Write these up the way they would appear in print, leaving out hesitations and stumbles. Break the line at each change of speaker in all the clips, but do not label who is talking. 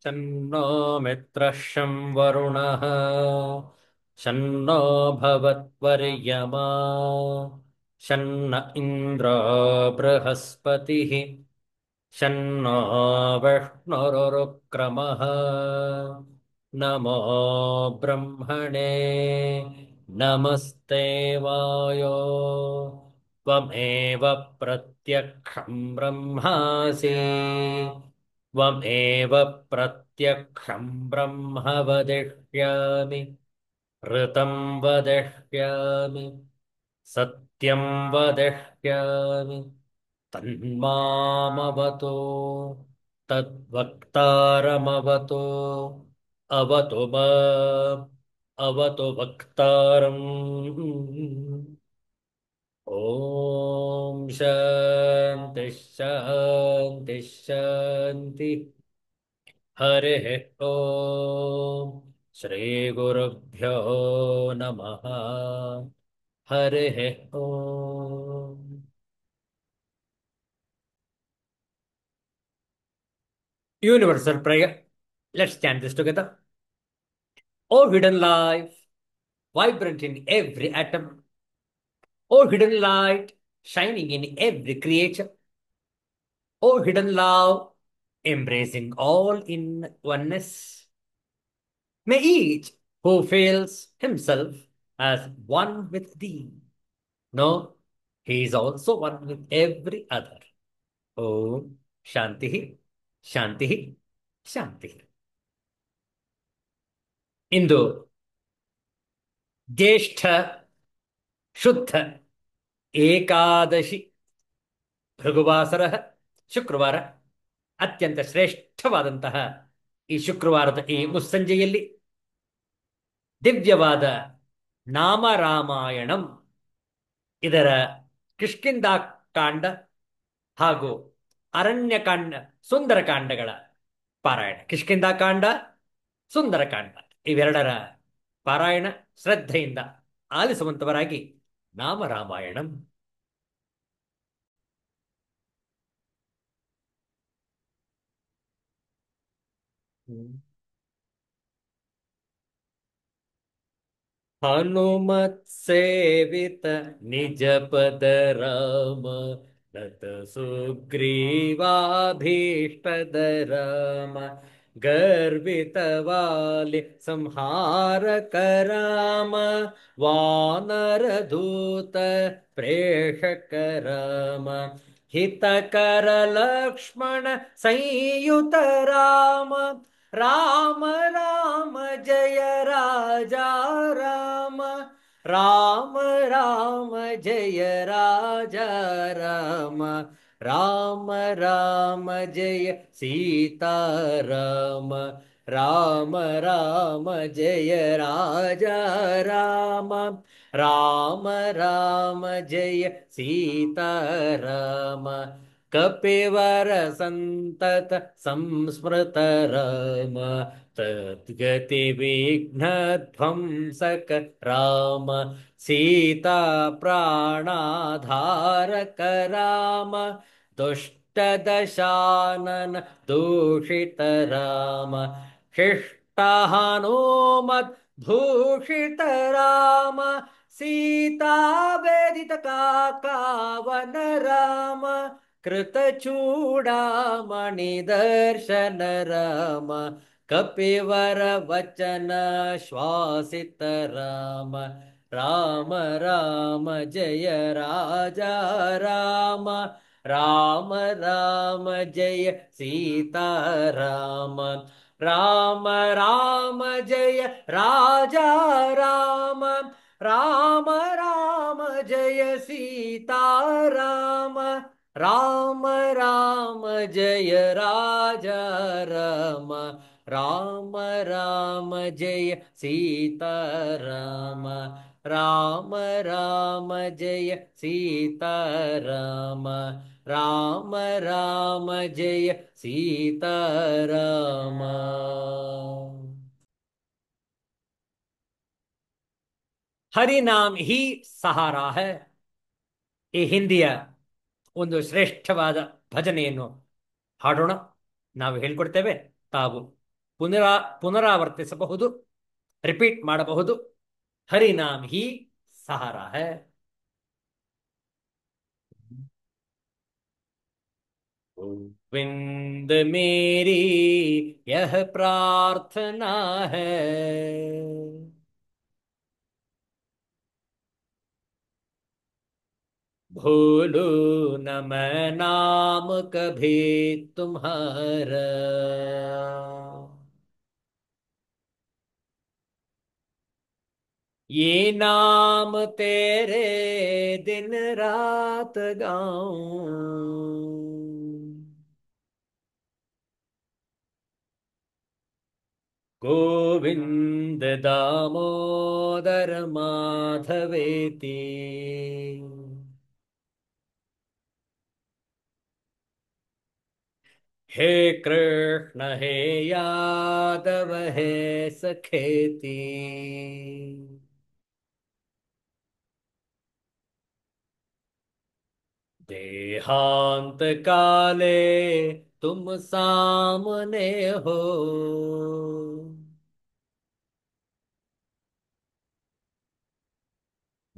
शन्नो मित्रः शं वरुणः शन्नो भवत्वर्यमा शन्न इन्द्रो बृहस्पतिः शन्नो विष्णुरुक्रमः नमो ब्रह्मणे नमस्ते वायो त्वमेव प्रत्यक्षं ब्रह्मासि त्वमेव प्रत्यक्षं ब्रह्म वदिष्यामि ऋतं वदिष्यामि सत्यं वदिष्यामि तन्मामवतो तद्वक्तारमवतो अवतु माम् अवतु वक्तारम् ॐ शान्ति शान्ति शान्ति हरिः ॐ श्रीगुरुभ्यो नमः हरिः ॐ Universal prayer. Let's chant this together. O hidden life, vibrant in every atom. O hidden light, shining in every creature. O hidden love, embracing all in oneness. May each who feels himself as one with thee know he is also one with every other. Om Shanti, Shanti, Shanti. ಇಂದು ಜ್ಯೇಷ್ಠ ಶುದ್ಧ ಏಕಾದಶಿ ಭೃಗುವಾಸರ ಶುಕ್ರವಾರ. ಅತ್ಯಂತ ಶ್ರೇಷ್ಠವಾದಂತಹ ಈ ಶುಕ್ರವಾರದ ಈ ಮುಸ್ಸಂಜೆಯಲ್ಲಿ ದಿವ್ಯವಾದ ನಾಮರಾಮಾಯಣಂ, ಇದರ ಕಿಷ್ಕಿಂಧಾಕಾಂಡ ಹಾಗೂ ಅರಣ್ಯಕಾಂಡ ಸುಂದರಕಾಂಡಗಳ ಪಾರಾಯಣ. ಕಿಷ್ಕಿಂಧಾಕಾಂಡ, ಸುಂದರಕಾಂಡ ಇವೆರಡರ ಪಾರಾಯಣ ಶ್ರದ್ಧೆಯಿಂದ ಆಲಿಸುವಂತವರಾಗಿ ನಾಮರಾಮಾಯಣಂ. हनुमत सेवित निज पद राम रत सुग्रीवाभीष्टद राम गर्वित वालि संहार कराम वानर दूत प्रेषक राम हितकर लक्ष्मण संयुत राम राम राम जय राजा राम राम राम जय राजा राम राम राम जय सीता राम राम राम जय राजा राम राम राम जय सीता राम कपिवर संतत संस्मृत राम तद्गति विघ्न ध्वंसक राम सीता प्राणाधारक राम दुष्ट दशानन दूषित राम शिष्ट हनुमत भूषित राम सीता वेदित कावन राम कृतचूड़ामणि दर्शन राम कपिवर वचन श्वासित राम राम राम जय राजा राम राम राम जय सीता राम राम राम जय राजा राम राम राम जय सीता राम राम राम जय राजा राम राम राम जय सीता राम राम राम जय सीता राम राम राम जय सीता राम. ಹರಿನಾಮ್ ಹಿ ಸಹಾರಾ ಹೈ. ಈ ಹಿಂದಿಯ ಒಂದು ಶ್ರೇಷ್ಠವಾದ ಭಜನೆಯನ್ನು ಹಾಡೋಣ. ನಾವು ಹೇಳ್ಕೊಡ್ತೇವೆ, ತಾವು ಪುನರಾ ಪುನರಾವರ್ತಿಸಬಹುದು, ರಿಪೀಟ್ ಮಾಡಬಹುದು. ಹರಿನಾಮ್ ಹಿ ಸಹಾರಾ है। गोविंद मेरी यह प्रार्थना है, भूलू न मैं नाम कभी तुम्हारा। ये नाम तेरे दिन रात गाऊं। गोविंद दामोदर माधवेति। हे कृष्ण हे यादव हे सखेति। देहांत काले तुम सामने हो,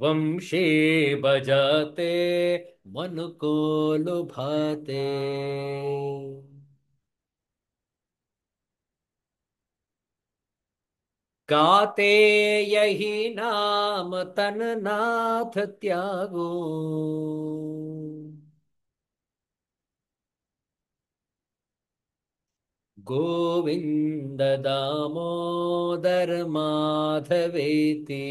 वंशी बजाते मन को लुभाते। गाते यही नाम तन नाथ त्यागो। गोविंद दामोदर माधवेति।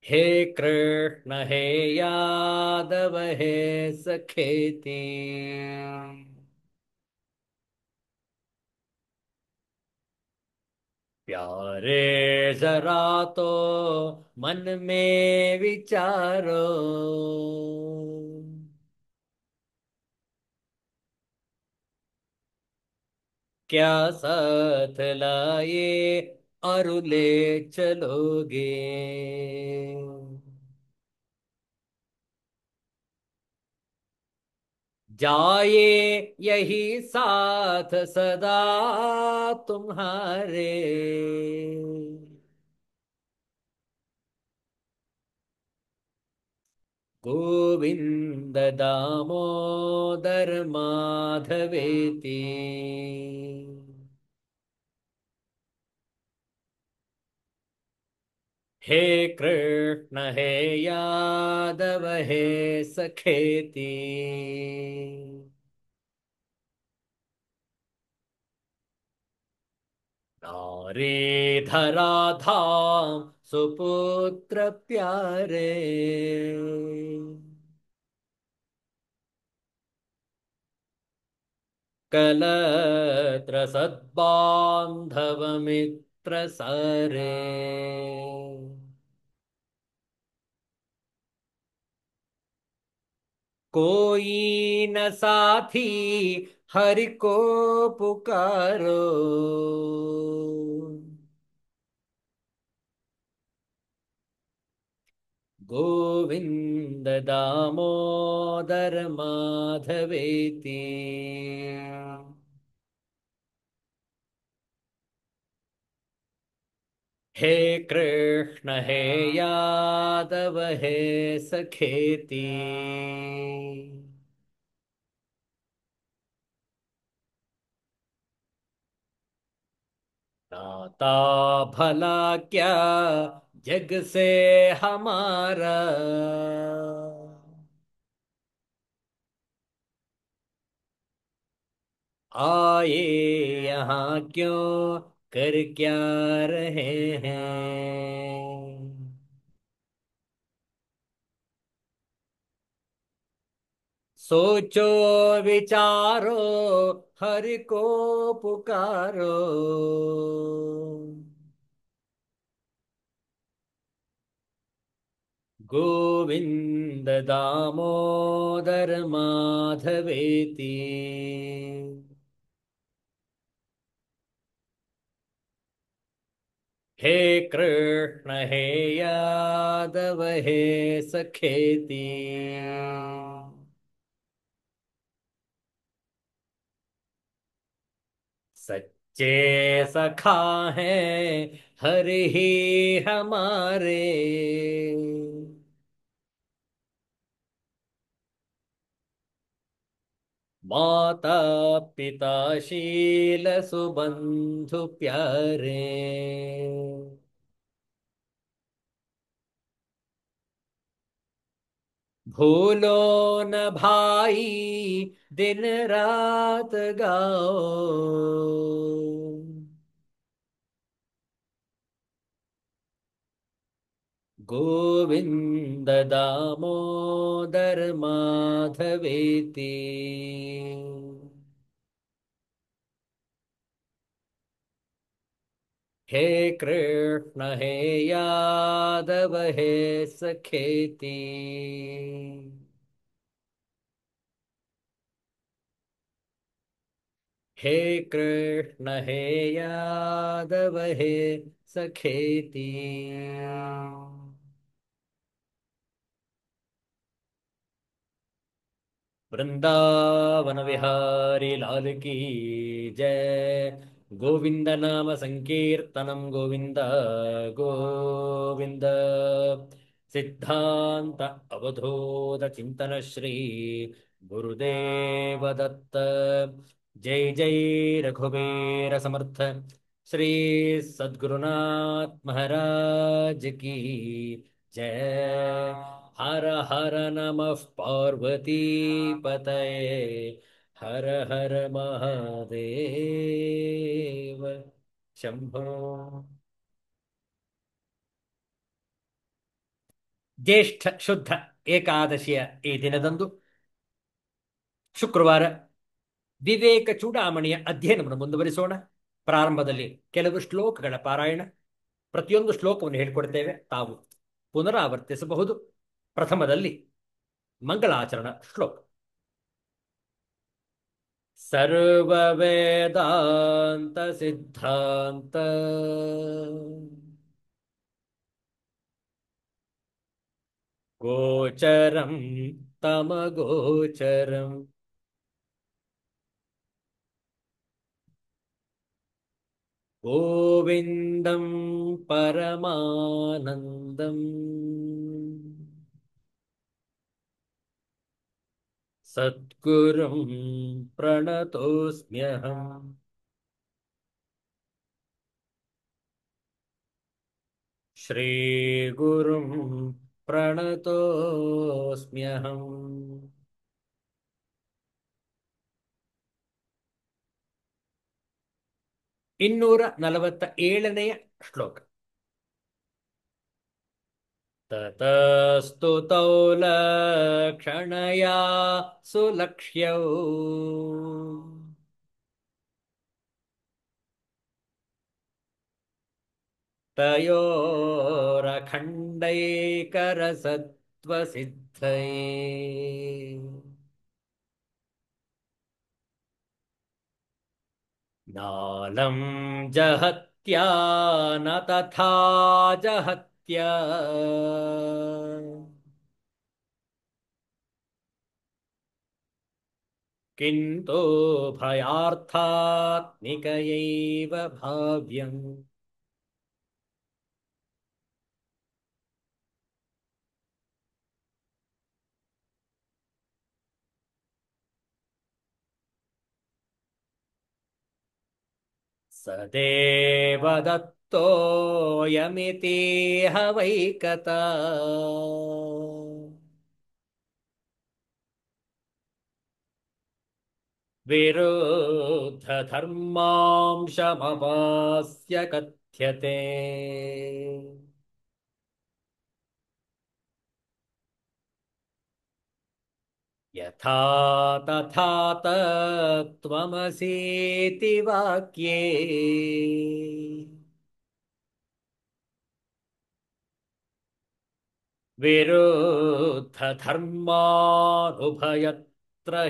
हे कृष्ण हे यादव हे सखेति। प्यारे जरा तो मन में विचारो, क्या साथ लाए और ले चलोगे। जाए यही साथ सदा तुम्हारे। गोविंद दामोदर माधवेति। हे कृष्ण हे यादव हे सखेति। नारी धरा धाम सुपुत्र प्यारे। कलत्र सद्बांधव मित्र सारे। कोई न साथी हरि को पुकारो। गोविंद दामोदर माधवेति। हे कृष्ण हे यादव हे सखेति। नाता भला क्या जग से हमारा। आए यहाँ क्यों कर क्या रहे हैं। सोचो विचारो हरि को पुकारो। गोविंद दामोदर माधवेति। हे कृष्ण हे यादव हे सखेती। सच्चे सखा है हर ही हमारे। माता पिता शील सुबंधु प्यारे। भूलो न भाई दिन रात गाओ। गोविंद दामोदर माधवेति। हे कृष्ण हे यादव हे सखेती। हे कृष्ण हे यादव हे सखेती। वृंदावन विहारी लाल की जय। गोविंद नाम संकीर्तनम गोविंद गोविंद। सिद्धांत अवधूत चिंतन श्री गुरुदेव दत्त। जय जय रघुवीर समर्थ श्री सद्गुरुनाथ महाराज की जय। हर हर नमः पार्वती पतये। हर हर महादेव शंभो। ಜ್ಯೇಷ್ಠ ಶುದ್ಧ ಏಕಾದಶಿಯ ಈ ದಿನದಂದು ಶುಕ್ರವಾರ ವಿವೇಕ ಚೂಡಾಮಣಿಯ ಅಧ್ಯಯನವನ್ನು ಮುಂದುವರಿಸೋಣ. ಪ್ರಾರಂಭದಲ್ಲಿ ಕೆಲವು ಶ್ಲೋಕಗಳ ಪಾರಾಯಣ. ಪ್ರತಿಯೊಂದು ಶ್ಲೋಕವನ್ನು ಹೇಳಿಕೊಡ್ತೇವೆ, ತಾವು ಪುನರಾವರ್ತಿಸಬಹುದು. ಪ್ರಥಮದಲ್ಲಿ ಮಂಗಳಾಚರಣ ಶ್ಲೋಕ. ಸರ್ವವೇದಾಂತ ಸಿದ್ಧಾಂತ ಗೋಚರಂ ತಮಗೋಚರಂ ಗೋವಿಂದಂ ಪರಮಾನಂದಂ ಸದ್ಗುರುಂ ಪ್ರಣತೋಸ್ಮ್ಯಹಂ. ಶ್ರೀಗುರುಂ ಪ್ರಣತೋಸ್ಮ್ಯಹಂ. 247ನೇ ಶ್ಲೋಕ. ತತಸ್ತು ತೌ ಲಕ್ಷಣಯಾ ಸುಲಕ್ಷ್ಯೌ ತಯೋರಖಂಡೈಕರಸತ್ವಸಿದ್ಧಯೇ ನಾಲಂ ಜಹತ್ಯಾ ನ ತಥಾ ಜಹತ್ಯಾ ಕಿಂತು ಭಯಾರ್ಥಾತ್ಮಿಕಯೈವ ಭಾವ್ಯಂ. ಸದೇವ ದತ್ತೋಯಮಿತೀಹ ವೈಕತಾ ವಿರುದ್ಧ ಧರ್ಮಾಂಶಮವಾಸ್ಯ ಕಥ್ಯತೆ. ಯಥಾ ತಥಾ ತತ್ತ್ವಮಸೀತಿ ವಾಕ್ಯೇ ವಿರುದ್ಧ ಧರ್ಮಾನುಭಯತ್ರ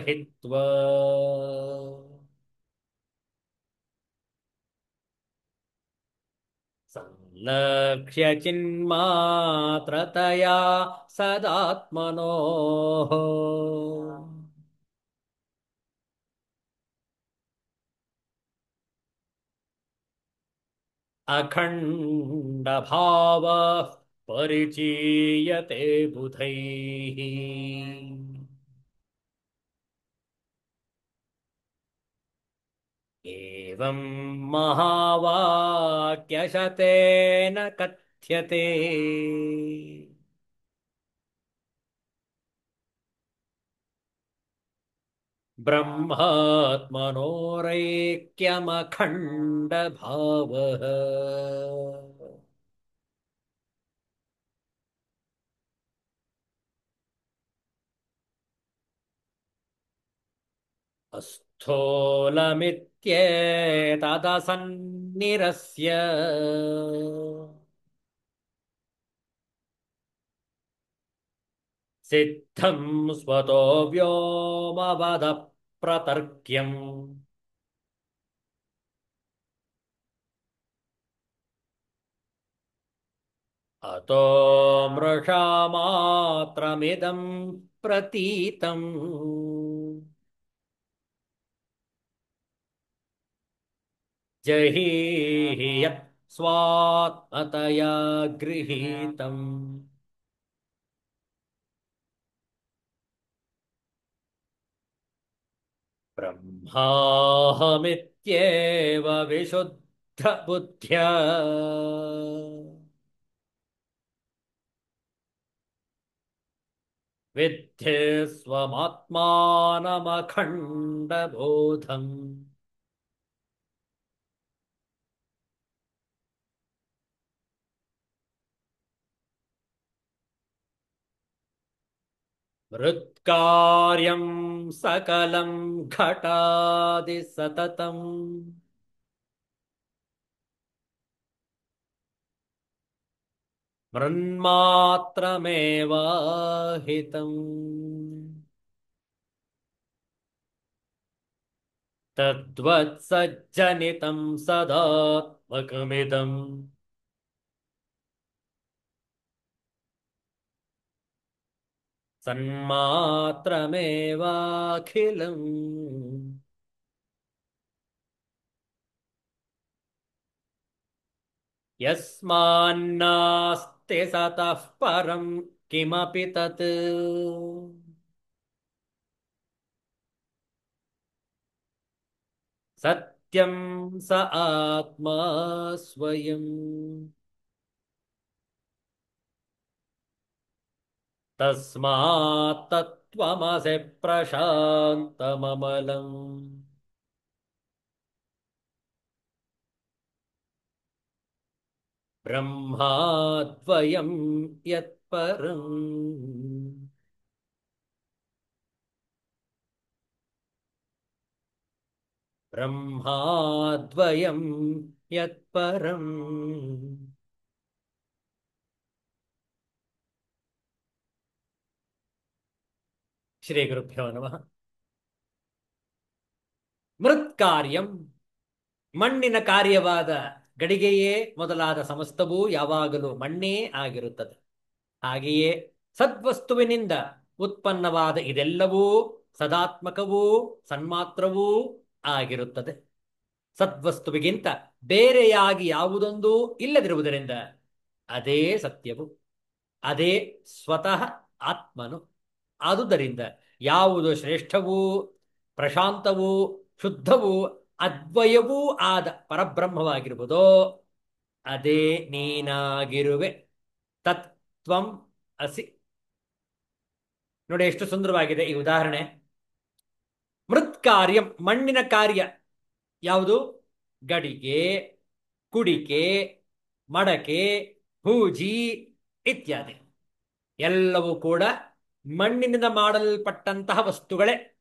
ಹಿತ್ವಾ. ಲಕ್ಷ್ಯ ಚಿನ್ಮಾತ್ರತಯಾ ಸದಾತ್ಮನೋಃ ಅಖಂಡ ಭಾವ ಪರಿಚೀಯತೆ ಬುಧೈಃ एवं महावाक्यशतेन कथ्यते ब्रह्मात्मनोरैक्यमखण्डभावः अस्थूलमित्येतदसन्निरस्य सिद्धं स्वतो व्योमवद प्रतर्क्यम् अतो मृषामात्रमिदं प्रतीतम् जहीहि यत् स्वात्मतया गृहीतम् ब्रह्माहमित्येव विशुद्धबुद्ध्या विद्धि स्वमात्मानमखण्डबोधम् मृत्कार्यं सकलं घटादिसततम् मृन्मात्रमेवाहितम् तद्वत्सज्जनितं सदात्मकमिदम् सन्मात्रमेवाखिलम् यस्मान्नास्ति सतः परं किमपि तत् सत्यं स आत्मा स्वयम् तस्मात् तत्त्वमसि प्रशान्तममलम् ब्रह्माद्वयं यत्परम् ब्रह्माद्वयं यत्परम् ಶ್ರೀ ಗುರುಭ್ಯೋ ನಮಃ. ಮೃತ್ ಕಾರ್ಯಂ, ಮಣ್ಣಿನ ಕಾರ್ಯವಾದ ಗಡಿಗೆಯೇ ಮೊದಲಾದ ಸಮಸ್ತವೂ ಯಾವಾಗಲೂ ಮಣ್ಣೇ ಆಗಿರುತ್ತದೆ. ಹಾಗೆಯೇ ಸದ್ವಸ್ತುವಿನಿಂದ ಉತ್ಪನ್ನವಾದ ಇದೆಲ್ಲವೂ ಸದಾತ್ಮಕವೂ ಸನ್ಮಾತ್ರವೂ ಆಗಿರುತ್ತದೆ. ಸದ್ವಸ್ತುವಿಗಿಂತ ಬೇರೆಯಾಗಿ ಯಾವುದೊಂದೂ ಇಲ್ಲದಿರುವುದರಿಂದ ಅದೇ ಸತ್ಯವು, ಅದೇ ಸ್ವತಃ ಆತ್ಮನು. ಆದುದರಿಂದ ಯಾವುದು ಶ್ರೇಷ್ಠವೂ ಪ್ರಶಾಂತವೂ ಶುದ್ಧವೂ ಅದ್ವಯವೂ ಆದ ಪರಬ್ರಹ್ಮವಾಗಿರುವುದೋ ಅದೇ ನೀನಾಗಿರುವೆ. ತತ್ವಂ ಅಸಿ. ನೋಡಿ ಎಷ್ಟು ಸುಂದರವಾಗಿದೆ ಈ ಉದಾಹರಣೆ. ಮೃತ್ ಕಾರ್ಯಂ, ಮಣ್ಣಿನ ಕಾರ್ಯ ಯಾವುದು? ಗಡಿಗೆ, ಕುಡಿಕೆ, ಮಡಕೆ, ಹೂಜಿ ಇತ್ಯಾದಿ ಎಲ್ಲವೂ ಕೂಡ ಮಣ್ಣಿನಿಂದ ಮಾಡಲ್ಪಟ್ಟಂತಹ ವಸ್ತುಗಳೇ.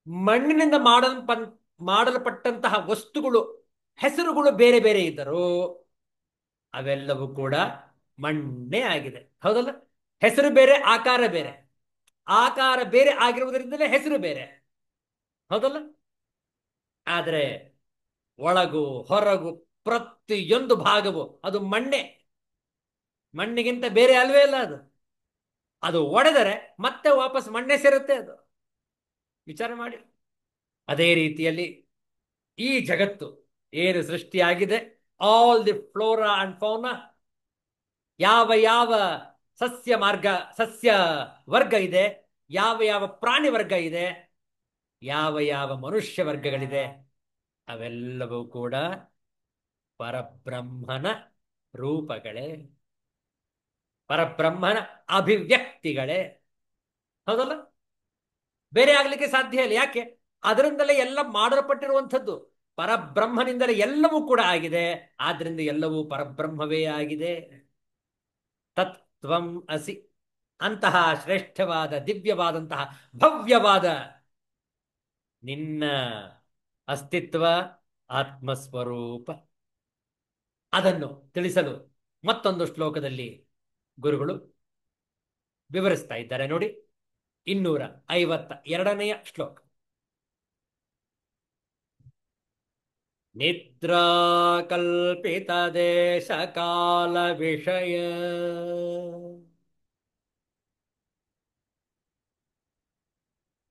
ಮಣ್ಣಿನಿಂದ ಮಾಡಲ್ಪಟ್ಟಂತಹ ವಸ್ತುಗಳು ಹೆಸರುಗಳು ಬೇರೆ ಬೇರೆ ಇದ್ದರೂ ಅವೆಲ್ಲವೂ ಕೂಡ ಮಣ್ಣೇ ಆಗಿದೆ. ಹೌದಲ್ಲ? ಹೆಸರು ಬೇರೆ, ಆಕಾರ ಬೇರೆ. ಆಕಾರ ಬೇರೆ ಆಗಿರುವುದರಿಂದಲೇ ಹೆಸರು ಬೇರೆ. ಹೌದಲ್ಲ? ಆದರೆ ಒಳಗು ಹೊರಗು ಪ್ರತಿಯೊಂದು ಭಾಗವು ಅದು ಮಣ್ಣೆ. ಮಣ್ಣಿಗಿಂತ ಬೇರೆ ಅಲ್ವೇ ಅಲ್ಲ ಅದು. ಅದು ಒಡೆದರೆ ಮತ್ತೆ ವಾಪಸ್ ಮಣ್ಣೆ ಸೇರುತ್ತೆ ಅದು. ವಿಚಾರ ಮಾಡಿ. ಅದೇ ರೀತಿಯಲ್ಲಿ ಈ ಜಗತ್ತು ಏನು ಸೃಷ್ಟಿಯಾಗಿದೆ, all the flora and fauna, ಯಾವ ಯಾವ ಸಸ್ಯ ಮಾರ್ಗ ಸಸ್ಯ ವರ್ಗ ಇದೆ, ಯಾವ ಯಾವ ಪ್ರಾಣಿ ವರ್ಗ ಇದೆ, ಯಾವ ಯಾವ ಮನುಷ್ಯ ವರ್ಗಗಳಿದೆ, ಅವೆಲ್ಲವೂ ಕೂಡ ಪರಬ್ರಹ್ಮನ ರೂಪಗಳೇ, ಪರಬ್ರಹ್ಮನ ಅಭಿವ್ಯಕ್ತಿಗಳೇ. ಹೌದಲ್ಲ? ಬೇರೆ ಆಗ್ಲಿಕ್ಕೆ ಸಾಧ್ಯ ಇಲ್ಲ. ಯಾಕೆ? ಅದರಿಂದಲೇ ಎಲ್ಲ ಮಾಡಲ್ಪಟ್ಟಿರುವಂಥದ್ದು. ಪರಬ್ರಹ್ಮನಿಂದಲೇ ಎಲ್ಲವೂ ಕೂಡ ಆಗಿದೆ. ಆದ್ರಿಂದ ಎಲ್ಲವೂ ಪರಬ್ರಹ್ಮವೇ ಆಗಿದೆ. ತತ್ವಂ ಅಸಿ. ಅಂತಹ ಶ್ರೇಷ್ಠವಾದ, ದಿವ್ಯವಾದಂತಹ, ಭವ್ಯವಾದ ನಿನ್ನ ಅಸ್ತಿತ್ವ ಆತ್ಮಸ್ವರೂಪ. ಅದನ್ನು ತಿಳಿಸಲು ಮತ್ತೊಂದು ಶ್ಲೋಕದಲ್ಲಿ ಗುರುಗಳು ವಿವರಿಸ್ತಾ ಇದ್ದಾರೆ ನೋಡಿ. 252ನೇ ಶ್ಲೋಕ. ನಿದ್ರಾ ಕಲ್ಪಿತ ದೇಶ ಕಾಲ ವಿಷಯ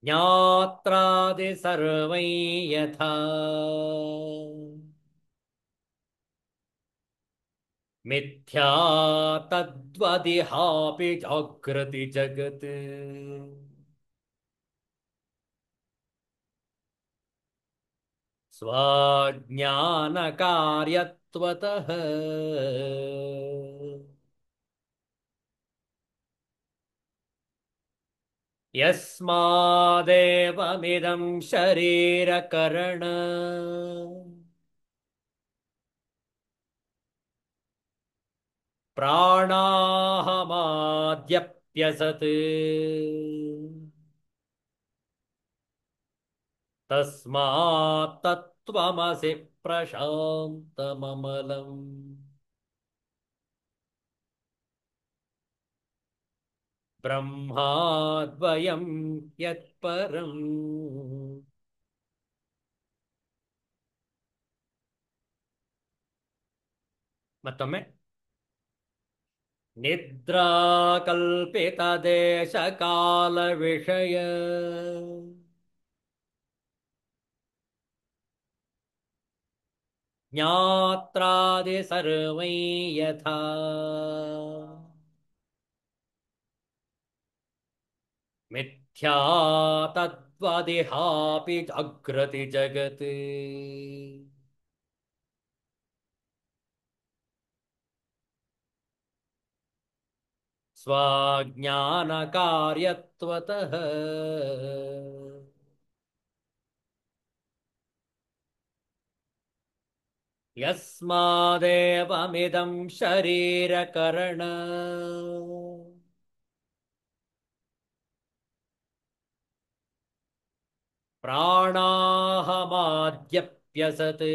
ಜ್ಞಾತ್ರಾದಿ ಸರ್ವೈ ಯಥಾ ಮಿಥ್ಯಾ ತದ್ವದಿಹಾಪಿ ಜಾಗೃತಿ ಜಗತ್. ಸ್ವಜ್ಞಾನ ಕಾರ್ಯತ್ವತಃ ಯಸ್ಮಾದೇವಮಿದಂ ಶರೀರಕರಣ ಪ್ರಾಣಾಹಮಾದ್ಯಪ್ಯಸತ್ ತಸ್ಮಾತ್ ತತ್ವಮಸಿ ಪ್ರಶಾಂತಮಮಲಂ. ಬ್ರಹ್ಮಾದ್ವಯಂ ಯತ್ಪರಂ. ಮತ್ತೊಮ್ಮೆ. ನಿದ್ರಾ ಕಲ್ಪಿತ ದೇಶ ಕಾಲ ವಿಷಯ ಜ್ಞಾತ್ರಾದಿ ಸರ್ವೈ ಯಥಾ ಮಿಥ್ಯಾ ತದ್ವದಿಹಾಪಿ ಜಾಗೃತಿ ಜಗತ್. ಸ್ವಜ್ಞಾನ ಕಾರ್ಯತ್ವತಃ ಯಸ್ಮಾದೇವಮಿದಂ ಶರೀರಕರಣ ಪ್ರಾಣಾಹಮಾದ್ಯಪ್ಯಸತ್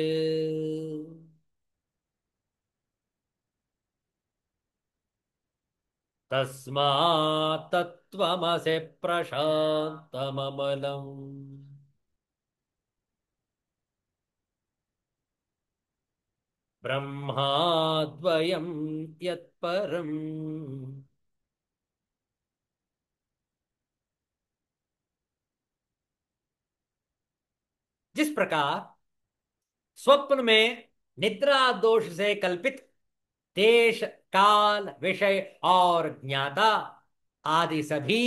ತಸ್ಮಾತ್ ತತ್ವಮಸಿ ಪ್ರಶಾಂತಮಮಲಂ. ಬ್ರಹ್ಮಾದ್ವಯಂ ಯತ್ಪರಂ. जिस प्रकार स्वप्न में निद्रा दोष से कल्पित देश, काल, विषय और ज्ञाता आदि सभी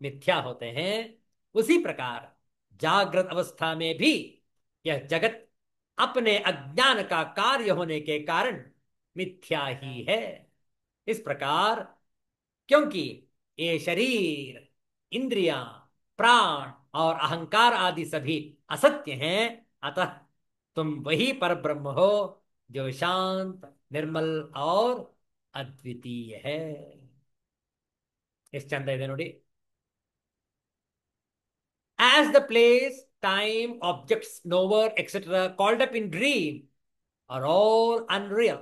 मिथ्या होते हैं, उसी प्रकार जागृत अवस्था में भी यह जगत अपने अज्ञान का कार्य होने के कारण मिथ्या ही है. इस प्रकार क्योंकि ये शरीर, इंद्रियां, प्राण और अहंकार आदि सभी असत्य हैं, अतः तुम वही पर ब्रह्म हो जो शांत, निर्मल और अद्वितीय है. ಎಷ್ಟು ಚಂದ ಇದೆ ನೋಡಿ. As the place, time, objects, knower, etc. called up in dream are all unreal,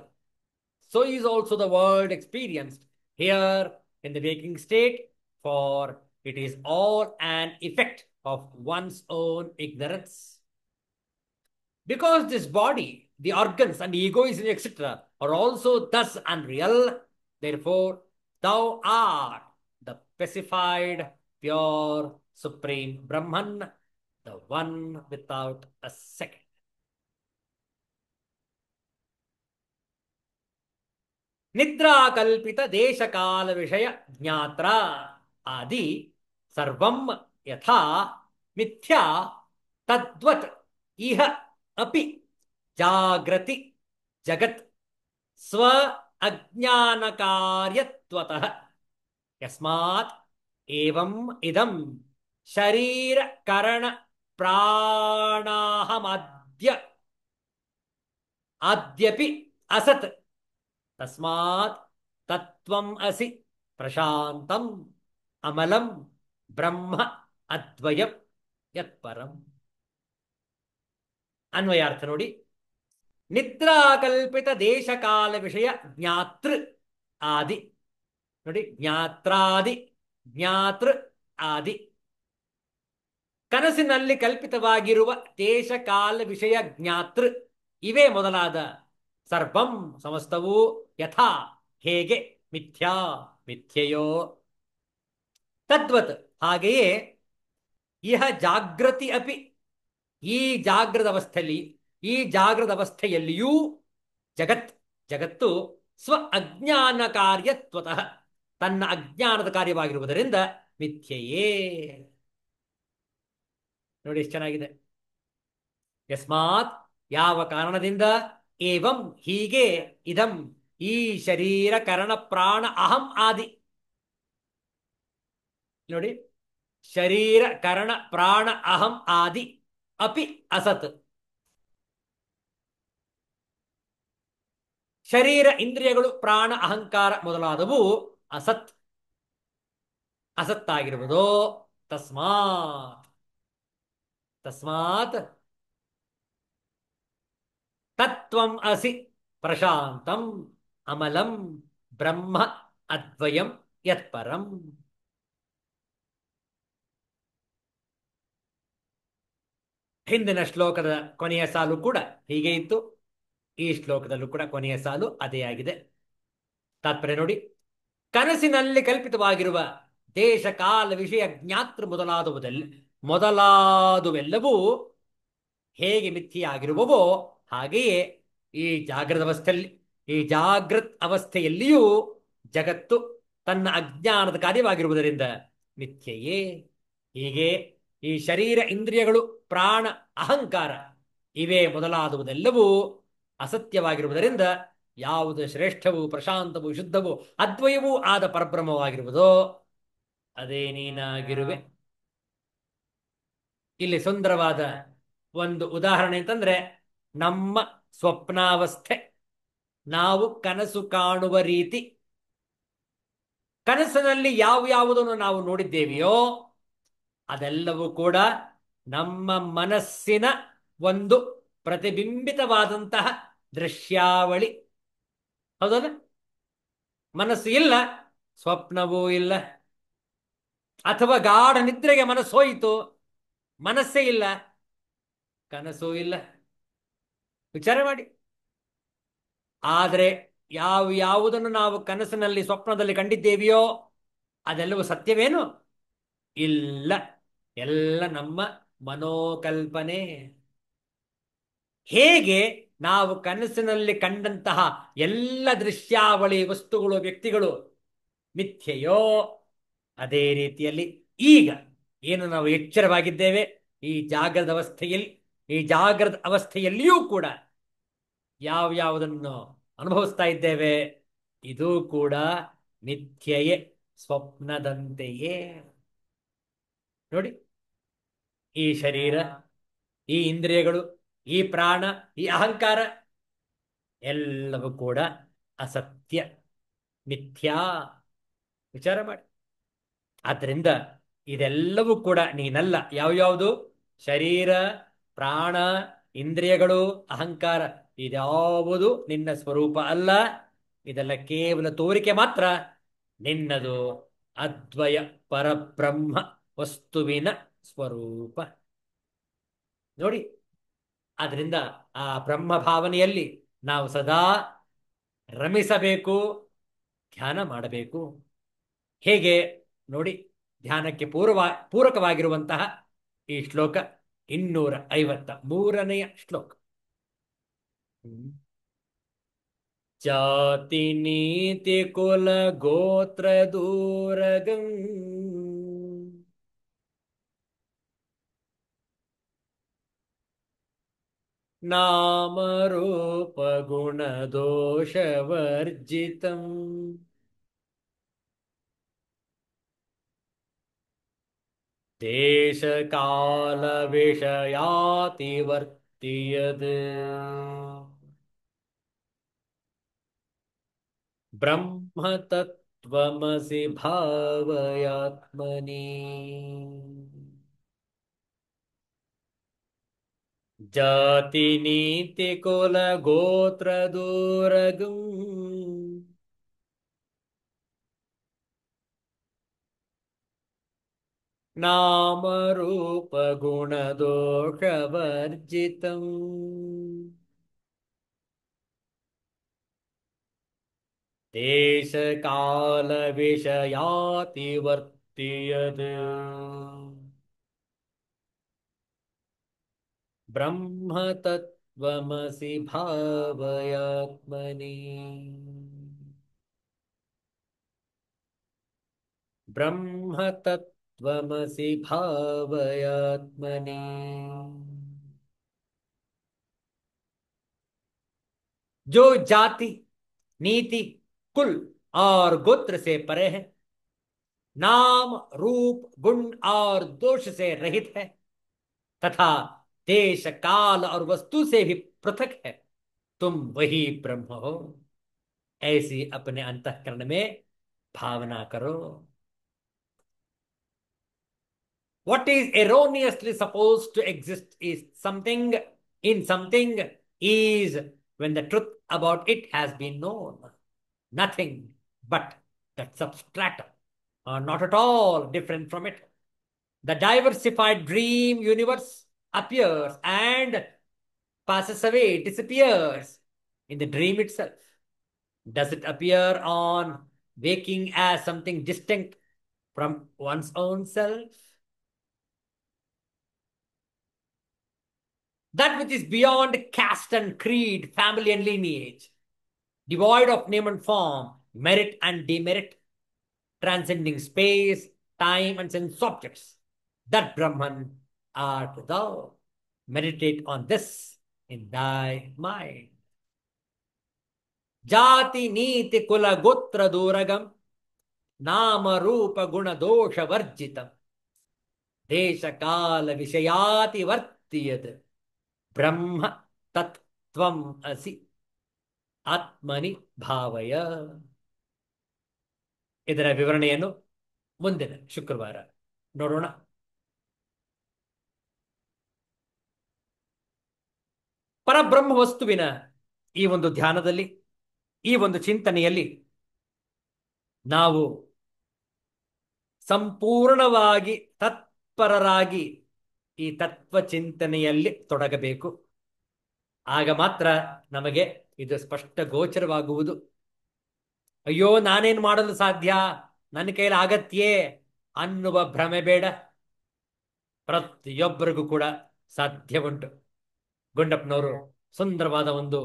so is also the world experienced here in the waking state, for it is all an effect of one's own ignorance. Because this body the organs and egoism, etc., are also thus unreal. Therefore, thou art the pacified, pure, supreme Brahman, the one without a second. ನಿದ್ರಾ ಕಲ್ಪಿತ ದೇಶ ಕಾಲ ವಿಷಯ ಜ್ಞಾತ್ರ ಆದಿ ಸರ್ವಂ ಯಥಾ ಮಿಥ್ಯಾ ತದ್ವತ್ ಇಹ ಅಪಿ ಜಾಗೃತಿ ಜಗತ್ ಸ್ವ ಅಜ್ಞಾನ ಕಾರ್ಯತ್ವತಃ ಯಸ್ಮಾತ್ ಏವಂ ಇದಂ ಶರೀರ ಕರಣ ಪ್ರಾಣಾಹಮಾದ್ಯ ಆದ್ಯಪಿ ಅಸತ್ ತಸ್ಮಾತ್ ತತ್ವಂ ಅಸಿ ಪ್ರಶಾಂತಂ ಅಮಲಂ ಬ್ರಹ್ಮ ಅದ್ವಯಂ ಯತ್ಪರಂ. ಅನ್ವಯಾರ್ಥ ನೋಡಿ. ನಿದ್ರಾಕಲ್ಪಿತ ದೇಶಕಾಲ ವಿಷಯ ಜ್ಞಾತೃ ಆದಿ ನೋಡಿ, ಜ್ಞಾತ್ರಾದಿ ಜ್ಞಾತೃ ಆದಿ ಕನಸಿನಲ್ಲಿ ಕಲ್ಪಿತವಾಗಿರುವ ದೇಶಕಾಲ ವಿಷಯ ಜ್ಞಾತೃ ಇವೇ ಮೊದಲಾದ ಸರ್ವಂ ಸಮಸ್ತವೂ ಯಥಾ ಹೇಗೆ ಮಿಥ್ಯಾ ಮಿಥ್ಯೆಯೋ ತದ್ವತ್ ಹಾಗೆಯೇ ಇಹ ಜಾಗೃತಿ ಅಪಿ ಈ ಜಾಗೃತ ಅವಸ್ಥೆಯಲ್ಲಿ ಈ ಜಾಗೃತ ಅವಸ್ಥೆಯಲ್ಲಿಯೂ ಜಗತ್ ಜಗತ್ತು ಸ್ವ ಅಜ್ಞಾನ ಕಾರ್ಯತ್ವತಃ ತನ್ನ ಅಜ್ಞಾನದ ಕಾರ್ಯವಾಗಿರುವುದರಿಂದ ಮಿಥ್ಯೆಯೇ. ನೋಡಿ ಎಷ್ಟು ಚೆನ್ನಾಗಿದೆ. ಯಸ್ಮಾತ್ ಯಾವ ಕಾರಣದಿಂದ, ಏವಂ ಹೀಗೆ, ಇದಂ ಈ ಶರೀರ ಕರಣ ಪ್ರಾಣ ಅಹಂ ಆದಿ ನೋಡಿ, ಶರೀರ ಕರಣ ಪ್ರಾಣ ಅಹಂ ಆದಿ ಅಪಿ ಅಸತ್ ಶರೀರ ಇಂದ್ರಿಯಗಳು ಪ್ರಾಣ ಅಹಂಕಾರ ಮೊದಲಾದವು ಅಸತ್ ಅಸತ್ತಾಗಿರುವುದು. ತಸ್ಮಾತ್ ತಸ್ಮಾತ್ ತತ್ವಂ ಅಸಿ ಪ್ರಶಾಂತಂ ಅಮಲಂ ಬ್ರಹ್ಮ ಅದ್ವಯಂ ಯತ್ಪರಂ. ಹಿಂದಿನ ಶ್ಲೋಕದ ಕೊನೆಯ ಸಾಲು ಕೂಡ ಹೀಗೆ ಇತ್ತು, ಈ ಶ್ಲೋಕದಲ್ಲೂ ಕೂಡ ಕೊನೆಯ ಸಾಲು ಅದೇ ಆಗಿದೆ. ತಾತ್ಪರ್ಯ ನೋಡಿ. ಕನಸಿನಲ್ಲಿ ಕಲ್ಪಿತವಾಗಿರುವ ದೇಶ ಕಾಲ ವಿಷಯ ಜ್ಞಾತೃ ಮೊದಲಾದುವೆಲ್ಲವೂ ಹೇಗೆ ಮಿಥ್ಯೆಯಾಗಿರುವವೋ ಹಾಗೆಯೇ ಈ ಜಾಗೃತ್ ಅವಸ್ಥೆಯಲ್ಲಿಯೂ ಜಗತ್ತು ತನ್ನ ಅಜ್ಞಾನದ ಕಾರ್ಯವಾಗಿರುವುದರಿಂದ ಮಿಥ್ಯೆಯೇ. ಹೀಗೆ ಈ ಶರೀರ ಇಂದ್ರಿಯಗಳು ಪ್ರಾಣ ಅಹಂಕಾರ ಇವೇ ಮೊದಲಾದುವುದೆಲ್ಲವೂ ಅಸತ್ಯವಾಗಿರುವುದರಿಂದ ಯಾವುದು ಶ್ರೇಷ್ಠವೂ ಪ್ರಶಾಂತವೂ ಶುದ್ಧವೂ ಅದ್ವಯವೂ ಆದ ಪರಬ್ರಹ್ಮವಾಗಿರುವುದೋ ಅದೇ ನೀನಾಗಿರುವೆ. ಇಲ್ಲಿ ಸುಂದರವಾದ ಒಂದು ಉದಾಹರಣೆ ಅಂತಂದ್ರೆ, ನಮ್ಮ ಸ್ವಪ್ನಾವಸ್ಥೆ, ನಾವು ಕನಸು ಕಾಣುವ ರೀತಿ, ಕನಸಿನಲ್ಲಿ ಯಾವುದನ್ನು ನಾವು ನೋಡಿದ್ದೇವೆಯೋ ಅದೆಲ್ಲವೂ ಕೂಡ ನಮ್ಮ ಮನಸ್ಸಿನ ಒಂದು ಪ್ರತಿಬಿಂಬಿತವಾದಂತಹ ದೃಶ್ಯಾವಳಿ. ಹೌದಲ್ಲ? ಮನಸ್ಸು ಇಲ್ಲ, ಸ್ವಪ್ನವೂ ಇಲ್ಲ. ಅಥವಾ ಗಾಢ ನಿದ್ರೆಗೆ ಮನಸ್ಸು ಹೋಯಿತು, ಮನಸ್ಸೇ ಇಲ್ಲ, ಕನಸೂ ಇಲ್ಲ. ವಿಚಾರ ಮಾಡಿ. ಆದರೆ ಯಾವುದನ್ನು ನಾವು ಕನಸಿನಲ್ಲಿ ಸ್ವಪ್ನದಲ್ಲಿ ಕಂಡಿದ್ದೇವೆಯೋ ಅದೆಲ್ಲವೂ ಸತ್ಯವೇನು? ಇಲ್ಲ, ಎಲ್ಲ ನಮ್ಮ ಮನೋಕಲ್ಪನೆ. ಹೇಗೆ ನಾವು ಕನಸಿನಲ್ಲಿ ಕಂಡಂತಹ ಎಲ್ಲ ದೃಶ್ಯಾವಳಿ, ವಸ್ತುಗಳು, ವ್ಯಕ್ತಿಗಳು ಮಿಥ್ಯೆಯೋ ಅದೇ ರೀತಿಯಲ್ಲಿ ಈಗ ಏನು ನಾವು ಎಚ್ಚರವಾಗಿದ್ದೇವೆ ಈ ಜಾಗೃತ ಅವಸ್ಥೆಯಲ್ಲಿಯೂ ಕೂಡ ಯಾವುದನ್ನು ಅನುಭವಿಸ್ತಾ ಇದ್ದೇವೆ ಇದು ಕೂಡ ಮಿಥ್ಯೆಯೇ, ಸ್ವಪ್ನದಂತೆಯೇ. ನೋಡಿ, ಈ ಶರೀರ, ಈ ಇಂದ್ರಿಯಗಳು, ಈ ಪ್ರಾಣ, ಈ ಅಹಂಕಾರ ಎಲ್ಲವೂ ಕೂಡ ಅಸತ್ಯ, ಮಿಥ್ಯಾ. ವಿಚಾರ ಮಾಡಿ. ಆದ್ದರಿಂದ ಇದೆಲ್ಲವೂ ಕೂಡ ನೀನಲ್ಲ. ಯಾವ್ಯಾವುದು? ಶರೀರ, ಪ್ರಾಣ, ಇಂದ್ರಿಯಗಳು, ಅಹಂಕಾರ ಇದ್ಯಾವುದು ನಿನ್ನ ಸ್ವರೂಪ ಅಲ್ಲ. ಇದೆಲ್ಲ ಕೇವಲ ತೋರಿಕೆ ಮಾತ್ರ. ನಿನ್ನದು ಅದ್ವಯ ಪರಬ್ರಹ್ಮ ವಸ್ತುವಿನ ಸ್ವರೂಪ. ನೋಡಿ, ಆದ್ರಿಂದ ಆ ಬ್ರಹ್ಮ ಭಾವನೆಯಲ್ಲಿ ನಾವು ಸದಾ ರಮಿಸಬೇಕು, ಧ್ಯಾನ ಮಾಡಬೇಕು. ಹೇಗೆ ನೋಡಿ, ಧ್ಯಾನಕ್ಕೆ ಪೂರಕವಾಗಿರುವಂತಹ ಈ ಶ್ಲೋಕ 253ನೇ ಶ್ಲೋಕ. ಹ್ಮ್. ಜಾತಿ ನೀತಿ ಕುಲ ಗೋತ್ರ ದೂರಗಂ ನಾಮ ರೂಪ ಗುಣ ದೋಷ ವರ್ಜಿತಂ ದೇಶ ಕಾಲ ವಿಷಯಾತಿ ವರ್ತಿಯದ್ ಬ್ರಹ್ಮ ತತ್ವಮಸಿ ಭಾವಯಾತ್ಮನಿ ಜಾತಿ ನೀತಿ ಕುಲ ಗೋತ್ರ ದೂರಗಂ ನಾಮ ರೂಪ ಗುಣ ದೋಷ ವರ್ಜಿತಂ ದೇಶ ಕಾಲ ವಿಷಯಾತಿ ವರ್ತಿಯದ್ ಬ್ರಹ್ಮ ತತ್ವಮಸಿ ಭಾವಯಾತ್ಮನಿ ಬ್ರಹ್ಮ तत्वमसि भावयात्मनि जो जाति नीति कुल और गोत्र से परे है, नाम रूप गुण और दोष से रहित है तथा देश काल और वस्तु से भी पृथक है, तुम वही ब्रह्म हो, ऐसी अपने अंतःकरण में भावना करो. What is erroneously supposed to exist is something in something is when the truth about it has been known. Nothing but that substratum, or not at all different from it. The diversified dream universe appears and passes away, disappears in the dream itself. Does it appear on waking as something distinct from one's own self? That which is beyond caste and creed, family and lineage, devoid of name and form, merit and demerit, transcending space, time, and sense objects. That Brahman art thou. Meditate on this in thy mind. Jati niti kula gotra duragam, nama rupa guna dosha varjitam, desha kala vishayati vartiyad, brahma tattvam asi ಆತ್ಮನಿ ಭಾವಯ. ಇದರ ವಿವರಣೆಯನ್ನು ಮುಂದಿನ ಶುಕ್ರವಾರ ನೋಡೋಣ. ಪರಬ್ರಹ್ಮ ವಸ್ತುವಿನ ಈ ಒಂದು ಧ್ಯಾನದಲ್ಲಿ, ಈ ಒಂದು ಚಿಂತನೆಯಲ್ಲಿ ನಾವು ಸಂಪೂರ್ಣವಾಗಿ ತತ್ಪರರಾಗಿ ಈ ತತ್ವ ಚಿಂತನೆಯಲ್ಲಿ ತೊಡಗಬೇಕು. ಆಗ ಮಾತ್ರ ನಮಗೆ ಇದು ಸ್ಪಷ್ಟ ಗೋಚರವಾಗುವುದು. ಅಯ್ಯೋ, ನಾನೇನು ಮಾಡಲು ಸಾಧ್ಯ, ನನ್ನ ಕೈಲಿ ಆಗತ್ಯೇ ಅನ್ನುವ ಭ್ರಮೆ ಬೇಡ. ಪ್ರತಿಯೊಬ್ಬರಿಗೂ ಕೂಡ ಸಾಧ್ಯ ಉಂಟು. ಗುಂಡಪ್ಪನವರು ಸುಂದರವಾದ ಒಂದು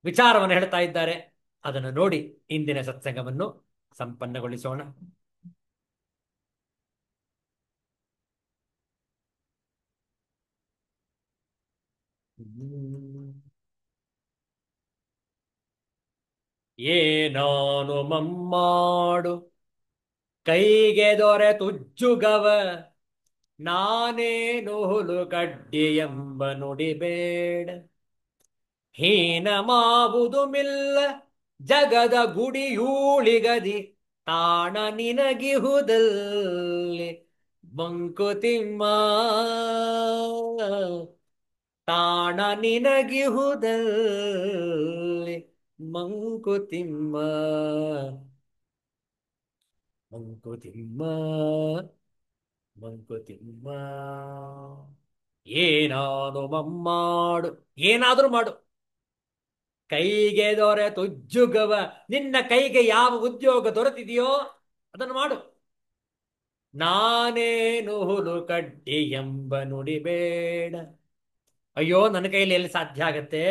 ವಿಚಾರವನ್ನು ಹೇಳ್ತಾ ಇದ್ದಾರೆ. ಅದನ್ನು ನೋಡಿ ಇಂದಿನ ಸತ್ಸಂಗವನ್ನು ಸಂಪನ್ನಗೊಳಿಸೋಣ. ಏನಾನು ಮಮ್ಮಾಡು ಕೈಗೆ ದೊರೆತುಜ್ಜುಗವ, ನಾನೇನು ಹುಲುಕಡ್ಡಿ ಎಂಬ ನುಡಿಬೇಡ. ಹೀನಮಾವುದು ಮಿಲ್ಲ ಜಗದ ಗುಡಿಯೂಳಿಗದಿ, ತಾಣ ನಿನಗಿಹುದಲ್ಲಿ ಮಂಕುತಿಮ್ಮ, ತಾಣ ನಿನಗಿಹುದಲ್ಲಿ ಮಂಕುತಿಮ್ಮ, ಮಂಕುತಿಮ್ಮ, ಮಂಕುತಿಮ್ಮ. ಏನಾನು ಮಮ್ಮಾಡು, ಏನಾದರೂ ಮಾಡು, ಕೈಗೆ ದೊರೆತುಜ್ಜುಗವ, ನಿನ್ನ ಕೈಗೆ ಯಾವ ಉದ್ಯೋಗ ದೊರೆತಿದೆಯೋ ಅದನ್ನು ಮಾಡು. ನಾನೇನು ಹುಲು ಕಡ್ಡಿ ಎಂಬ ನುಡಿಬೇಡ. ಅಯ್ಯೋ ನನ್ನ ಕೈಯಲ್ಲಿ ಎಲ್ಲಿ ಸಾಧ್ಯ ಆಗತ್ತೆ,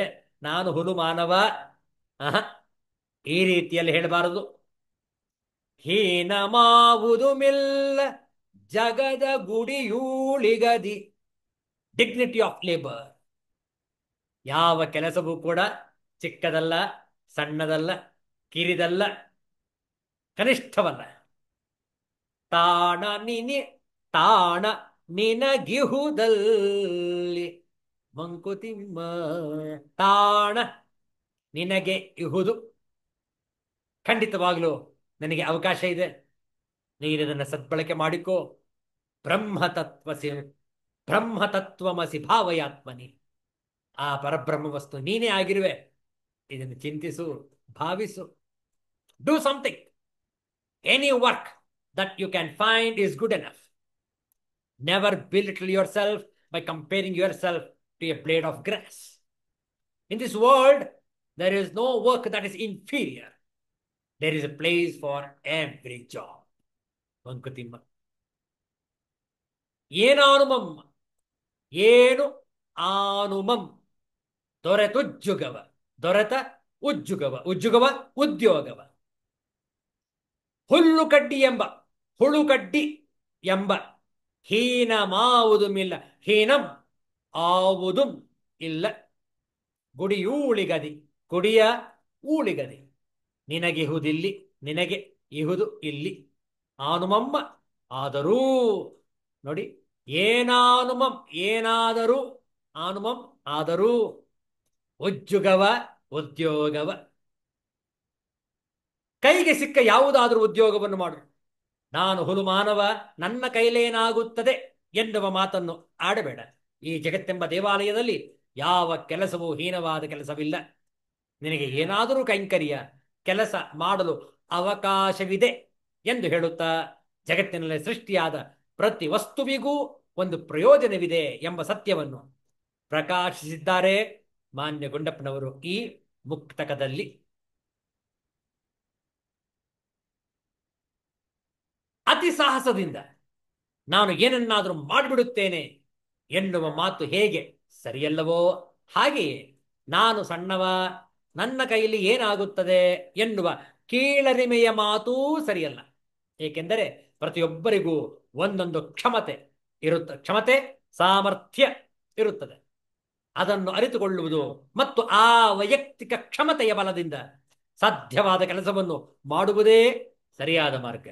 ನಾನು ಹುಲು ಮಾನವ, ಆಹ, ಈ ರೀತಿಯಲ್ಲಿ ಹೇಳಬಾರದು. ಹೀನ ಮಾವುದು ಮಿಲ್ಲ ಜಗದ ಗುಡಿಯೂಳಿಗದಿ, ಡಿಗ್ನಿಟಿ ಆಫ್ ಲೇಬರ್. ಯಾವ ಕೆಲಸವೂ ಕೂಡ ಚಿಕ್ಕದಲ್ಲ, ಸಣ್ಣದಲ್ಲ, ಕಿರಿದಲ್ಲ, ಕನಿಷ್ಠವಲ್ಲ. ತಾಣ ನಿನಿ ತಾಣ ನಿನಗಿಹುದಲ್ಲಿ ಮಂಕುತಿಮ್ಮ, ತಾಣ ನಿನಗೆ ಇಹುದು, ಖಂಡಿತವಾಗ್ಲೂ ನನಗೆ ಅವಕಾಶ ಇದೆ, ನೀನಿದನ್ನು ಸದ್ಬಳಕೆ ಮಾಡಿಕೋ. ಬ್ರಹ್ಮತತ್ವಸಿ ಬ್ರಹ್ಮತತ್ವಮಸಿ ಭಾವಯಾತ್ಮನಿ, ಆ ಪರಬ್ರಹ್ಮ ವಸ್ತು ನೀನೇ ಆಗಿರುವೆ, ಇದನ್ನು ಚಿಂತಿಸು, ಭಾವಿಸು. Do something, any work that you can find is good enough. Never belittle yourself by comparing yourself to a blade of grass. In this world, there is no work that is inferior. There is a place for every job. Mankutimma. ಏನಾನುಮಂ, ಏನು ಆನುಮಂ, ದೊರೆತುಜ್ಜುಗವ, ದೊರೆತ ಉಜ್ಜುಗವ, ಉಜ್ಜುಗವ ಉದ್ಯೋಗವ. ಹುಲ್ಲು ಕಡ್ಡಿ ಎಂಬ, ಹುಳುಕಡ್ಡಿ ಎಂಬ, ಹೀನ ಮಾವುದುಮಿಲ್ಲ, ಹೀನಂ ಆವುದುಂ ಇಲ್ಲ, ಗುಡಿಯೂಳಿಗದಿ, ಗುಡಿಯ ಊಳಿಗದಿ, ನಿನಗಿಹುದಿಲ್ಲಿ, ನಿನಗೆ ಇಹುದು ಇಲ್ಲಿ. ಆನುಮಮ್ಮ, ಆದರೂ ನೋಡಿ, ಏನಾನುಮಂ, ಏನಾದರೂ, ಆನುಮಂ ಆದರೂ, ಉಜ್ಜುಗವ ಉದ್ಯೋಗವ, ಕೈಗೆ ಸಿಕ್ಕ ಯಾವುದಾದರೂ ಉದ್ಯೋಗವನ್ನು ಮಾಡು. ನಾನು ಹುಲು ಮಾನವ, ನನ್ನ ಕೈಲೇನಾಗುತ್ತದೆ ಎನ್ನುವ ಮಾತನ್ನು ಆಡಬೇಡ. ಈ ಜಗತ್ತೆಂಬ ದೇವಾಲಯದಲ್ಲಿ ಯಾವ ಕೆಲಸವೂ ಹೀನವಾದ ಕೆಲಸವಿಲ್ಲ. ನಿನಗೆ ಏನಾದರೂ ಕೈಂಕರ್ಯ ಕೆಲಸ ಮಾಡಲು ಅವಕಾಶವಿದೆ ಎಂದು ಹೇಳುತ್ತಾ, ಜಗತ್ತಿನಲ್ಲಿ ಸೃಷ್ಟಿಯಾದ ಪ್ರತಿ ವಸ್ತುವಿಗೂ ಒಂದು ಪ್ರಯೋಜನವಿದೆ ಎಂಬ ಸತ್ಯವನ್ನು ಪ್ರಕಾಶಿಸಿದ್ದಾರೆ ಮಾನ್ಯ ಗುಂಡಪ್ಪನವರು ಈ ಮುಕ್ತಕದಲ್ಲಿ. ಅತಿ ಸಾಹಸದಿಂದ ನಾನು ಏನನ್ನಾದರೂ ಮಾಡಿಬಿಡುತ್ತೇನೆ ಎನ್ನುವ ಮಾತು ಹೇಗೆ ಸರಿಯಲ್ಲವೋ, ಹಾಗೆಯೇ ನಾನು ಸಣ್ಣವ, ನನ್ನ ಕೈಯಲ್ಲಿ ಏನಾಗುತ್ತದೆ ಎನ್ನುವ ಕೀಳರಿಮೆಯ ಮಾತೂ ಸರಿಯಲ್ಲ. ಏಕೆಂದರೆ ಪ್ರತಿಯೊಬ್ಬರಿಗೂ ಒಂದೊಂದು ಕ್ಷಮತೆ ಇರುತ್ತದೆ, ಕ್ಷಮತೆ ಸಾಮರ್ಥ್ಯ ಇರುತ್ತದೆ. ಅದನ್ನು ಅರಿತುಕೊಳ್ಳುವುದು ಮತ್ತು ಆ ವೈಯಕ್ತಿಕ ಕ್ಷಮತೆಯ ಬಲದಿಂದ ಸಾಧ್ಯವಾದ ಕೆಲಸವನ್ನು ಮಾಡುವುದೇ ಸರಿಯಾದ ಮಾರ್ಗ.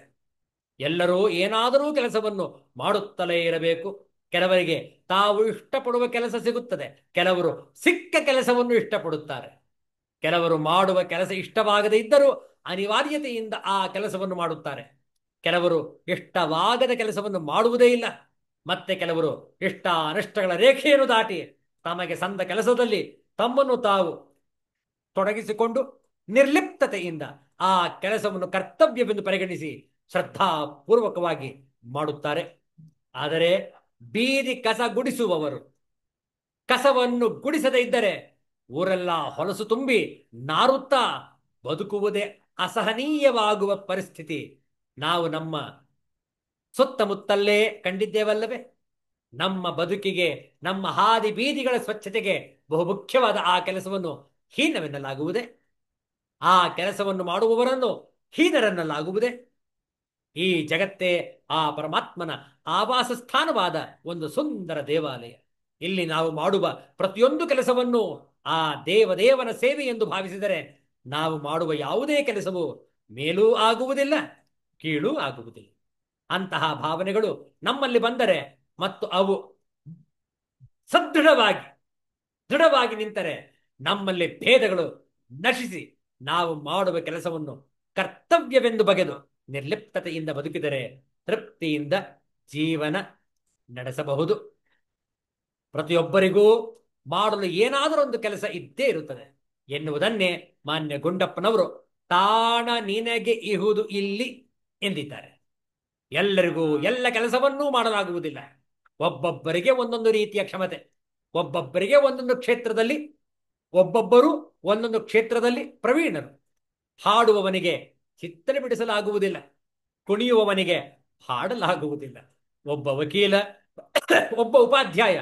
ಎಲ್ಲರೂ ಏನಾದರೂ ಕೆಲಸವನ್ನು ಮಾಡುತ್ತಲೇ ಇರಬೇಕು. ಕೆಲವರಿಗೆ ತಾವು ಇಷ್ಟಪಡುವ ಕೆಲಸ ಸಿಗುತ್ತದೆ, ಕೆಲವರು ಸಿಕ್ಕ ಕೆಲಸವನ್ನು ಇಷ್ಟಪಡುತ್ತಾರೆ. ಕೆಲವರು ಮಾಡುವ ಕೆಲಸ ಇಷ್ಟವಾಗದೇ ಇದ್ದರೂ ಅನಿವಾರ್ಯತೆಯಿಂದ ಆ ಕೆಲಸವನ್ನು ಮಾಡುತ್ತಾರೆ. ಕೆಲವರು ಇಷ್ಟವಾಗದ ಕೆಲಸವನ್ನು ಮಾಡುವುದೇ ಇಲ್ಲ. ಮತ್ತೆ ಕೆಲವರು ಇಷ್ಟ ಅನಿಷ್ಟಗಳ ರೇಖೆಯನ್ನು ದಾಟಿ ತಮಗೆ ಸಂದ ಕೆಲಸದಲ್ಲಿ ತಮ್ಮನ್ನು ತಾವು ತೊಡಗಿಸಿಕೊಂಡು ನಿರ್ಲಿಪ್ತತೆಯಿಂದ ಆ ಕೆಲಸವನ್ನು ಕರ್ತವ್ಯವೆಂದು ಪರಿಗಣಿಸಿ ಶ್ರದ್ಧಾಪೂರ್ವಕವಾಗಿ ಮಾಡುತ್ತಾರೆ. ಆದರೆ ಬೀದಿ ಕಸ ಗುಡಿಸುವವರು ಕಸವನ್ನು ಗುಡಿಸದೇ ಇದ್ದರೆ ಊರೆಲ್ಲ ಹೊಲಸು ತುಂಬಿ ನಾರುತ್ತಾ ಬದುಕುವುದೇ ಅಸಹನೀಯವಾಗುವ ಪರಿಸ್ಥಿತಿ ನಾವು ನಮ್ಮ ಸುತ್ತಮುತ್ತಲ್ಲೇ ಕಂಡಿದ್ದೇವಲ್ಲವೇ? ನಮ್ಮ ಬದುಕಿಗೆ, ನಮ್ಮ ಹಾದಿ ಬೀದಿಗಳ ಸ್ವಚ್ಛತೆಗೆ ಬಹುಮುಖ್ಯವಾದ ಆ ಕೆಲಸವನ್ನು ಹೀನವೆನ್ನಲಾಗುವುದೇ? ಆ ಕೆಲಸವನ್ನು ಮಾಡುವವರನ್ನು ಹೀನರೆನ್ನಲಾಗುವುದೇ? ಈ ಜಗತ್ತೇ ಆ ಪರಮಾತ್ಮನ ಆವಾಸ ಸ್ಥಾನವಾದ ಒಂದು ಸುಂದರ ದೇವಾಲಯ. ಇಲ್ಲಿ ನಾವು ಮಾಡುವ ಪ್ರತಿಯೊಂದು ಕೆಲಸವನ್ನು ಆ ದೇವದೇವನ ಸೇವೆ ಎಂದು ಭಾವಿಸಿದರೆ ನಾವು ಮಾಡುವ ಯಾವುದೇ ಕೆಲಸವು ಮೇಲೂ ಆಗುವುದಿಲ್ಲ, ಕೀಳೂ ಆಗುವುದಿಲ್ಲ. ಅಂತಹ ಭಾವನೆಗಳು ನಮ್ಮಲ್ಲಿ ಬಂದರೆ ಮತ್ತು ಅವು ದೃಢವಾಗಿ ನಿಂತರೆ ನಮ್ಮಲ್ಲಿ ಭೇದಗಳು ನಶಿಸಿ ನಾವು ಮಾಡುವ ಕೆಲಸವನ್ನು ಕರ್ತವ್ಯವೆಂದು ಬಗೆದು ನಿರ್ಲಿಪ್ತತೆಯಿಂದ ಬದುಕಿದರೆ ತೃಪ್ತಿಯಿಂದ ಜೀವನ ನಡೆಸಬಹುದು. ಪ್ರತಿಯೊಬ್ಬರಿಗೂ ಮಾಡಲು ಏನಾದರೂ ಒಂದು ಕೆಲಸ ಇದ್ದೇ ಇರುತ್ತದೆ ಎನ್ನುವುದನ್ನೇ ಮಾನ್ಯ ಗುಂಡಪ್ಪನವರು ತಾಣ ನಿನಗೆ ಇಹುದು ಇಲ್ಲಿ ಎಂದಿದ್ದಾರೆ. ಎಲ್ಲರಿಗೂ ಎಲ್ಲ ಕೆಲಸವನ್ನೂ ಮಾಡಲಾಗುವುದಿಲ್ಲ. ಒಬ್ಬೊಬ್ಬರಿಗೆ ಒಂದೊಂದು ರೀತಿಯ ಕ್ಷಮತೆ, ಒಬ್ಬೊಬ್ಬರಿಗೆ ಒಂದೊಂದು ಕ್ಷೇತ್ರದಲ್ಲಿ, ಒಬ್ಬೊಬ್ಬರು ಒಂದೊಂದು ಕ್ಷೇತ್ರದಲ್ಲಿ ಪ್ರವೀಣರು. ಹಾಡುವವನಿಗೆ ಚಿತ್ರ ಬಿಡಿಸಲಾಗುವುದಿಲ್ಲ, ಕುಣಿಯುವವನಿಗೆ ಹಾಡಲಾಗುವುದಿಲ್ಲ. ಒಬ್ಬ ವಕೀಲ, ಒಬ್ಬ ಉಪಾಧ್ಯಾಯ,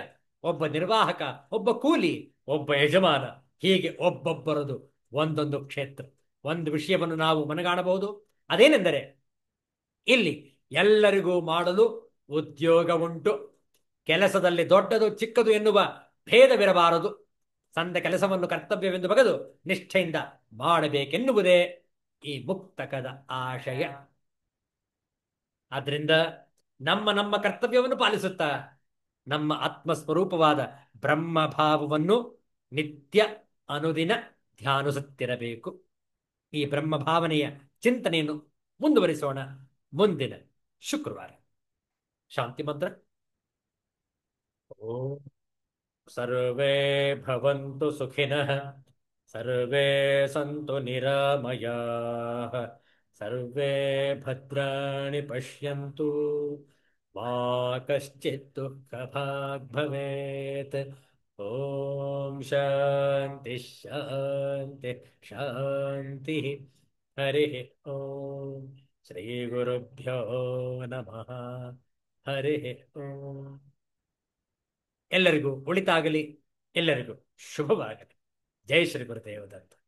ಒಬ್ಬ ನಿರ್ವಾಹಕ, ಒಬ್ಬ ಕೂಲಿ, ಒಬ್ಬ ಯಜಮಾನ, ಹೀಗೆ ಒಬ್ಬೊಬ್ಬರದು ಒಂದೊಂದು ಕ್ಷೇತ್ರ. ಒಂದು ವಿಷಯವನ್ನು ನಾವು ಮನಗಾಣಬಹುದು, ಅದೇನೆಂದರೆ ಇಲ್ಲಿ ಎಲ್ಲರಿಗೂ ಮಾಡಲು ಉದ್ಯೋಗ ಉಂಟು. ಕೆಲಸದಲ್ಲಿ ದೊಡ್ಡದು ಚಿಕ್ಕದು ಎನ್ನುವ ಭೇದವಿರಬಾರದು. ಸಂದ ಕೆಲಸವನ್ನು ಕರ್ತವ್ಯವೆಂದು ಬಗೆದು ನಿಷ್ಠೆಯಿಂದ ಮಾಡಬೇಕೆನ್ನುವುದೇ ಈ ಮುಕ್ತಕದ ಆಶಯ. ಆದ್ರಿಂದ ನಮ್ಮ ನಮ್ಮ ಕರ್ತವ್ಯವನ್ನು ಪಾಲಿಸುತ್ತಾ ನಮ್ಮ ಆತ್ಮಸ್ವರೂಪವಾದ ಬ್ರಹ್ಮಭಾವವನ್ನು ನಿತ್ಯ ಅನುದಿನ ಧ್ಯಾನಿಸುತ್ತಿರಬೇಕು. ಈ ಬ್ರಹ್ಮಭಾವನೆಯ ಚಿಂತನೆಯನ್ನು ಮುಂದುವರಿಸೋಣ ಮುಂದಿನ ಶುಕ್ರವಾರ. ಶಾಂತಿ ಮಂತ್ರ. ಓಂ ಸರ್ವೇ ಭವಂತು ಸುಖಿನಃ, ಸರ್ವೇ ಸಂತು ನಿರಾಮಯಾಃ, ಸರ್ವೇ ಭದ್ರಾಣಿ ಪಶ್ಯಂತು, ಮಾ ಕಶ್ಚಿತ್ ದುಃಖಭಾಗ್ ಭವೇತ್. ಓಂ ಶಾಂತಿ ಶಾಂತಿ ಶಾಂತಿ. ಹರಿ ಓಂ. ಶ್ರೀ ಗುರುಭ್ಯೋ ನಮಃ. ಹರಿ ಓಂ. ಎಲ್ಲರಿಗೂ ಒಳಿತಾಗಲಿ, ಎಲ್ಲರಿಗೂ ಶುಭವಾಗಲಿ. ಜೈ ಶ್ರೀ ಗುರುದೇವ ದತ್ತ.